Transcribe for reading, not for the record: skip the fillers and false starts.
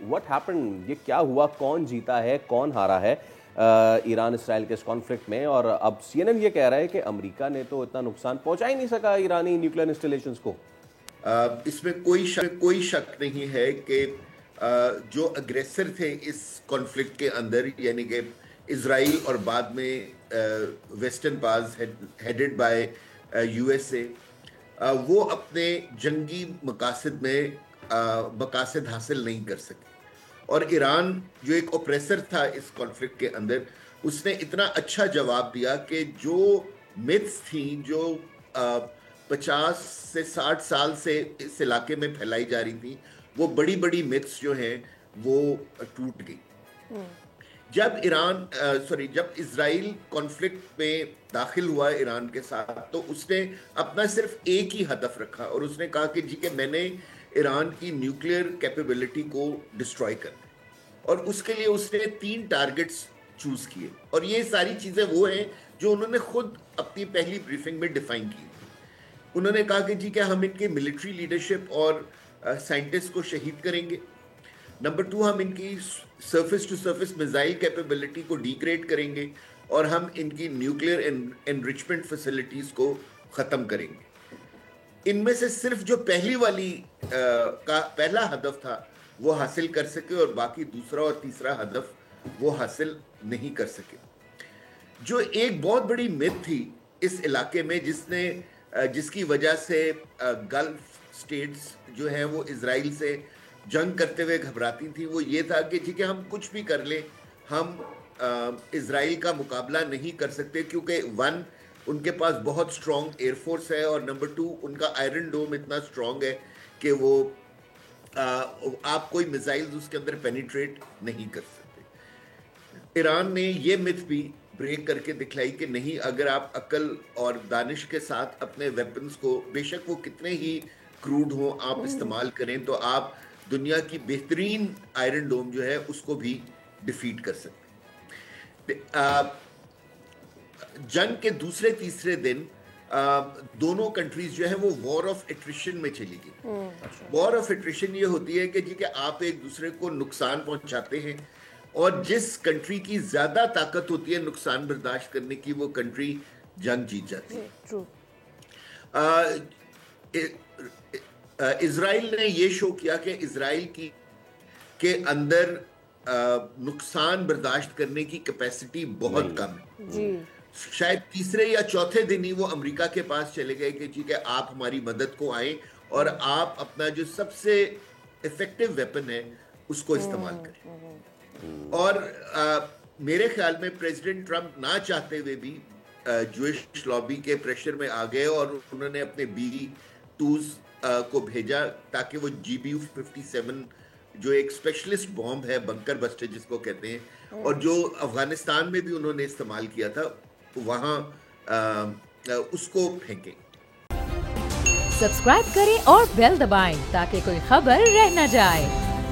What happened, ये क्या हुआ, कौन जीता है, कौन हारा है ईरान इसराइल के इस कॉन्फ्लिक्ट में? और अब CNN ये कह रहा है कि अमेरिका ने तो इतना नुकसान पहुंचा ही नहीं सका ईरानी न्यूक्लियर इंस्टॉलेशंस को। इसमें कोई शक नहीं है कि जो अग्रेसर थे इस कॉन्फ्लिक्ट के अंदर, यानी कि इजराइल और बाद में western powers headed by USA, वो अपने जंगी मकासद में मकासद हासिल नहीं कर सके। और ईरान जो एक ऑपरेसर था इस कॉन्फ्लिक्ट के अंदर, उसने इतना अच्छा जवाब दिया कि जो मिथ्स थी जो 50 से 60 साल से इस इलाके में फैलाई जा रही थी, वो बड़ी बड़ी मिथ्स जो हैं वो टूट गई। जब जब इजराइल कॉन्फ्लिक्ट में दाखिल हुआ ईरान के साथ, तो उसने अपना सिर्फ एक ही हदफ रखा और उसने कहा कि जी कि मैंने ईरान की न्यूक्लियर कैपेबिलिटी को डिस्ट्रॉय करना है। और उसके लिए उसने 3 टारगेट्स चूज किए, और ये सारी चीजें वो हैं जो उन्होंने खुद अपनी पहली ब्रीफिंग में डिफाइन की। उन्होंने कहा कि जी क्या हम इनके मिलिट्री लीडरशिप और साइंटिस्ट को शहीद करेंगे। नंबर 2, हम इनकी surface to surface missile capability को डिग्रेड करेंगे, और हम इनकी न्यूक्लियर एनरिचमेंट फैसिलिटीज को खत्म करेंगे। इनमें से सिर्फ जो पहली वाली का पहला हदफ था वो हासिल कर सके, और बाकी दूसरा और तीसरा हदफ वो हासिल नहीं कर सके। जो एक बहुत बड़ी मिथ थी इस इलाके में, जिसकी वजह से गल्फ स्टेट्स जो हैं वो इजराइल से जंग करते हुए घबराती थी, वो ये था कि ठीक है, हम कुछ भी कर लें, हम इजराइल का मुकाबला नहीं कर सकते, क्योंकि 1, उनके पास बहुत स्ट्रॉन्ग एयरफोर्स है, और नंबर 2, उनका आयरन डोम इतना स्ट्रॉन्ग है कि वो आप कोई मिसाइल्स उसके अंदर पेनिट्रेट नहीं कर सकते। ईरान ने ये मिथ भी ब्रेक करके दिखलाई कि नहीं, अगर आप अकल और दानिश के साथ अपने वेपन्स को, बेशक वो कितने ही क्रूड हो, आप इस्तेमाल करें, तो आप दुनिया की बेहतरीन आयरन डोम जो है उसको भी डिफीट कर सकते। जंग के दूसरे तीसरे दिन दोनों कंट्रीज जो है वो वॉर ऑफ एट्रिशन में चली गई। वॉर ऑफ एट्रिशन ये होती है कि जी कि आप एक दूसरे को नुकसान पहुंचाते हैं, और जिस कंट्री की ज्यादा ताकत होती है नुकसान बर्दाश्त करने की, वो कंट्री जंग जीत जाती है। इजराइल ने ये शो किया कि इजराइल के अंदर नुकसान बर्दाश्त करने की कैपेसिटी बहुत कम है। शायद तीसरे या चौथे दिन ही वो अमेरिका के पास चले गए कि ठीक है, आप हमारी मदद को आए और आप अपना जो सबसे इफेक्टिव वेपन है उसको इस्तेमाल करें। और मेरे ख्याल में प्रेसिडेंट ट्रंप ना चाहते हुए भी ज्यूइश लॉबी के प्रेशर में आ गए, और उन्होंने अपने B-2s को भेजा ताकि वो GBU-57 जो एक स्पेशलिस्ट बॉम्ब है, बंकर बस्टर जिसको कहते हैं, और जो अफगानिस्तान में भी उन्होंने इस्तेमाल किया था, वहां उसको फेंके। सब्सक्राइब करें और बेल दबाएं ताकि कोई खबर रह न जाए।